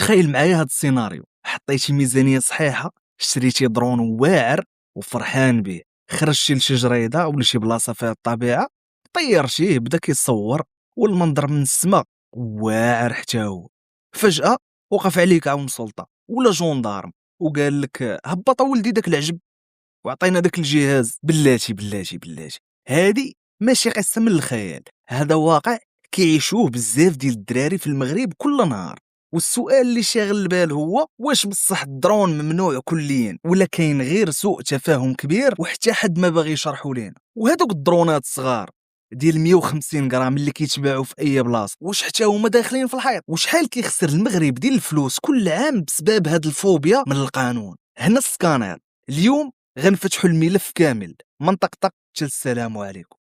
تخيل معايا هاد السيناريو، حطيتي ميزانية صحيحة، شريتي درون واعر وفرحان به، خرجتي لشي جريدة ولا شي بلاصة فيها الطبيعة، طيرتيه بدا كيصور، والمنظر من السما واعر حتى هو. فجأة وقف عليك عون سلطة ولا جوندارم وقال لك هبط ولدي داك العجب، وعطينا داك الجهاز. بلاتي هادي ماشي قصة من الخيال، هذا واقع كيعيشوه بزاف ديال الدراري في المغرب كل نهار. والسؤال اللي شاغل البال هو واش بصح الدرون ممنوع كليا ولا كاين غير سوء تفاهم كبير وحتى حد ما باغي يشرحوا لينا. وهذوك الدرونات الصغار ديال 150 غرام اللي كيتباعوا في اي بلاصه، واش حتى هما داخلين في الحيط؟ وشحال كيخسر المغرب ديال الفلوس كل عام بسبب هاد الفوبيا من القانون؟ هنا السكانير. اليوم غنفتحوا الملف كامل من طقطق حتى السلام عليكم.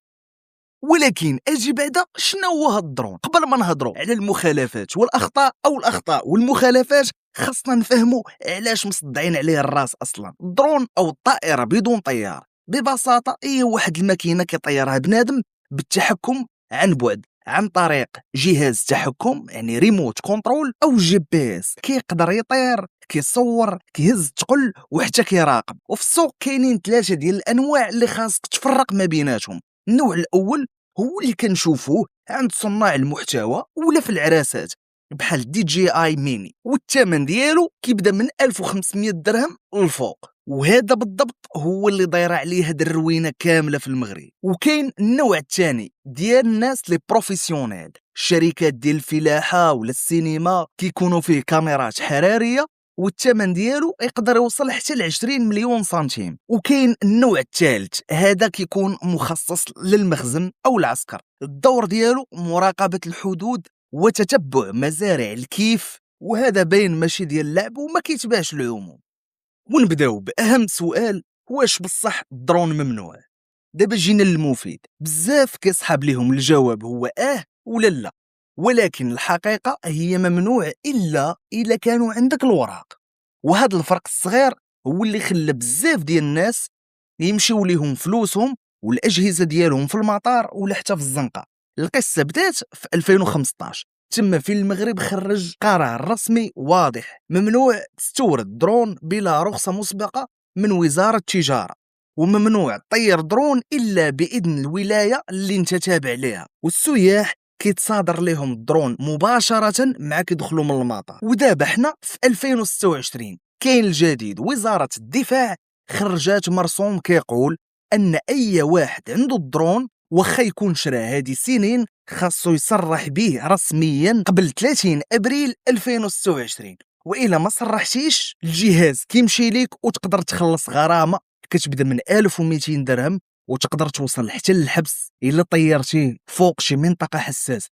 ولكن اجي بعدا شنو هو هاد الدرون؟ قبل ما نهضروا على المخالفات والاخطاء او الاخطاء والمخالفات، خاصنا نفهموا علاش مصدعين عليه الراس اصلا. الدرون او الطائره بدون طيار ببساطه هي واحد الماكينه كيطيرها بنادم بالتحكم عن بعد عن طريق جهاز تحكم، يعني ريموت كنترول او جي بي اس. كيقدر يطير، كيصور، كيهز الثقل وحتى كيراقب. وفي السوق كاينين 3 ديال الانواع اللي خاصك تفرق ما بيناتهم. النوع الاول هو اللي كنشوفوه عند صناع المحتوى ولا في العراسات بحال دي جي اي ميني، والثمن ديالو كيبدا من 1500 درهم للفوق، وهذا بالضبط هو اللي دايره عليه هاد الروينه كامله في المغرب. وكاين النوع الثاني ديال الناس لي بروفيسيونيل، الشركات ديال الفلاحه ولا السينما كيكونوا فيه كاميرات حراريه، والثمن ديالو يقدر يوصل حتى ل 20 مليون سنتيم. وكاين النوع الثالث، هذا كيكون مخصص للمخزن او العسكر، الدور ديالو مراقبه الحدود وتتبع مزارع الكيف، وهذا باين ماشي ديال اللعب وما كيتباعش العموم. ونبداو باهم سؤال، واش بصح الدرون ممنوع؟ دابا جينا للمفيد، بزاف كيصحاب ليهم الجواب هو ولا لا، ولكن الحقيقه هي ممنوع الا كانوا عندك الوراق. وهذا الفرق الصغير هو اللي خلى بزاف ديال الناس يمشيو ليهم فلوسهم والاجهزه ديالهم في المطار ولا حتى في الزنقه. القصه بدات في 2015، تم في المغرب خرج قرار رسمي واضح، ممنوع تستورد درون بلا رخصه مسبقه من وزاره التجاره، وممنوع تطير درون الا باذن الولايه اللي انت تابع ليها. والسياح كيتصادر لهم الدرون مباشره مع كيدخلوا من المطار. ودابا حنا في 2026 كاين الجديد، وزاره الدفاع خرجات مرسوم كيقول ان اي واحد عنده الدرون واخا يكون شراه هذه سنين خاصو يصرح به رسميا قبل 30 ابريل 2026. والا ما صرحتيش الجهاز كيمشي ليك وتقدر تخلص غرامه كتبدا من 1200 درهم وتقدر توصل حتى للحبس الا طيرتيه فوق شي منطقه حساسه.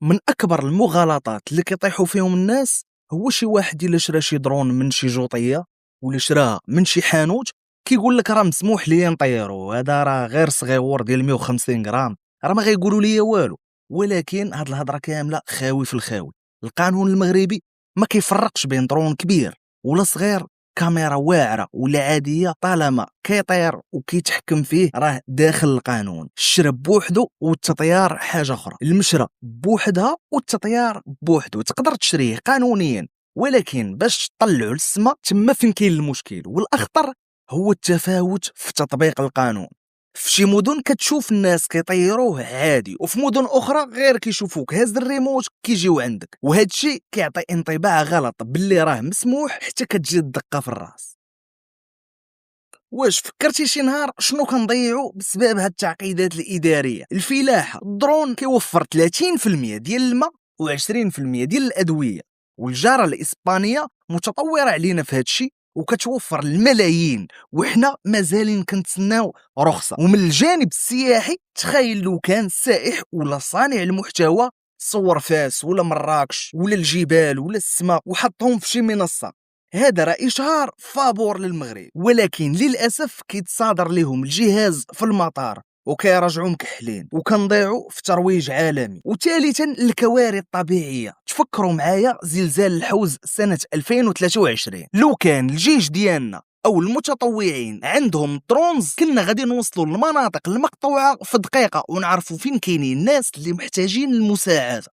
من اكبر المغالطات اللي كيطيحوا فيهم الناس هو شي واحد الا شرا شي درون من شي جوطيه ولا شراها من شي حانوت كيقول لك راه مسموح لي نطيرو، هذا راه غير صغيور ديال 150 غرام، راه ما غيقولوا لي والو. ولكن هاد الهضره كامله خاوي في الخاوي. القانون المغربي ما كيفرقش بين درون كبير ولا صغير، كاميرا واعره ولا عاديه طالما كيطير وكيتحكم فيه راه داخل القانون. الشرا بوحدو والتطيار حاجه اخرى، المشرا بوحدها والتطيار بوحدو تقدر تشريه قانونيا، ولكن باش تطلعوا للسما تما فين كاين المشكل. والاخطر هو التفاوت في تطبيق القانون. في شي مدن كتشوف الناس كيطيروه عادي، وفي مدن اخرى غير كيشوفوك هاز الريموت كيجيو عندك، وهذا الشيء كيعطي انطباع غلط باللي راه مسموح حتى كتجي الدقه في الراس. واش فكرتي شي نهار شنو كنضيعوا بسبب هاد التعقيدات الاداريه؟ الفلاحه، الدرون كيوفر 30% ديال الماء و20% ديال الادويه، والجاره الاسبانيه متطوره علينا في هاد الشيء وكتوفر الملايين، وحنا مازالين كنتسناو رخصه. ومن الجانب السياحي، تخيل لو كان السائح ولا صانع المحتوى صور فاس ولا مراكش ولا الجبال ولا السماء وحطهم في شي منصه، هذا راه اشهار فابور للمغرب. ولكن للاسف كيتصادر لهم الجهاز في المطار وكيرجعوا مكحلين وكنضيعوا في ترويج عالمي. وثالثا الكوارث الطبيعيه. تفكروا معايا زلزال الحوز سنه 2023، لو كان الجيش ديالنا او المتطوعين عندهم درونز كنا غادي نوصلوا للمناطق المقطوعه في دقيقه ونعرفوا فين كاينين الناس اللي محتاجين المساعده.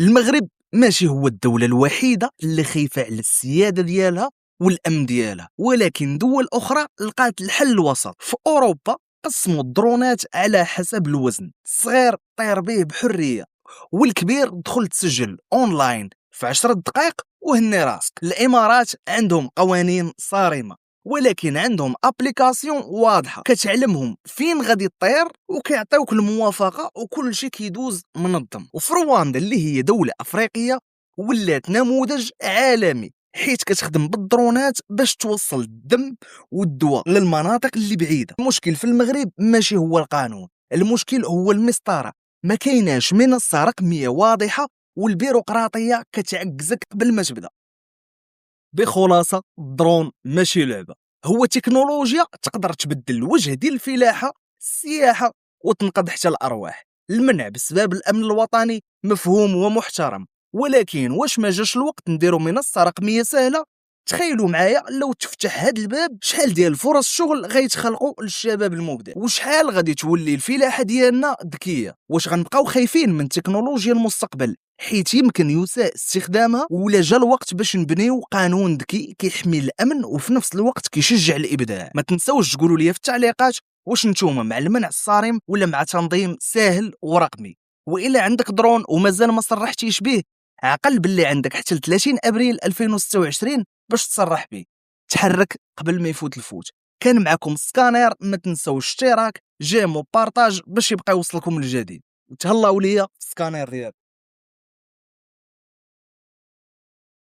المغرب ماشي هو الدولة الوحيدة اللي خايفة على السيادة ديالها والأمن ديالها، ولكن دول أخرى لقات الحل الوسط. في أوروبا قسموا الدرونات على حسب الوزن، الصغير طير به بحرية، والكبير دخل تسجل أونلاين في 10 دقائق وهني راسك. الإمارات عندهم قوانين صارمة، ولكن عندهم ابليكاسيون واضحه كتعلمهم فين غادي تطير وكيعطيوك الموافقه وكل شيء كيدوز منظم. وفي رواندا اللي هي دوله افريقيه ولات نموذج عالمي، حيت كتخدم بالدرونات باش توصل الدم والدواء للمناطق اللي بعيده. المشكل في المغرب ماشي هو القانون، المشكل هو المسطره. ما كايناش منصه رقميه واضحه والبيروقراطيه كتعكزك قبل ما تبدا. بخلاصة الدرون ماشي لعبة، هو تكنولوجيا تقدر تبدل الوجه ديال الفلاحة، السياحة، وتنقذ حتى الأرواح. المنع بسبب الأمن الوطني مفهوم ومحترم، ولكن واش ما جاش الوقت نديرو منصة رقمية سهلة؟ تخيلوا معايا لو تفتح هاد الباب، شحال ديال فرص شغل غيتخلقوا للشباب المبدع، وشحال غادي تولي الفلاحة ديالنا ذكية. واش غنبقاو خايفين من تكنولوجيا المستقبل حيت يمكن يساء استخدامها، ولا جا الوقت باش نبنيو قانون ذكي كيحمي الامن وفي نفس الوقت كيشجع الابداع؟ ما تنساوش تقولوا لي في التعليقات واش نتوما مع المنع الصارم ولا مع تنظيم سهل ورقمي. والا عندك درون ومازال ما صرحتيش به، عقل باللي عندك حتى ل 30 ابريل 2026 باش تصرح به. تحرك قبل ما يفوت الفوت. كان معكم سكانير، ما تنساوش اشتراك جيم وبارطاج باش يبقى يوصلكم الجديد. تهلاو ليا سكانير رياض.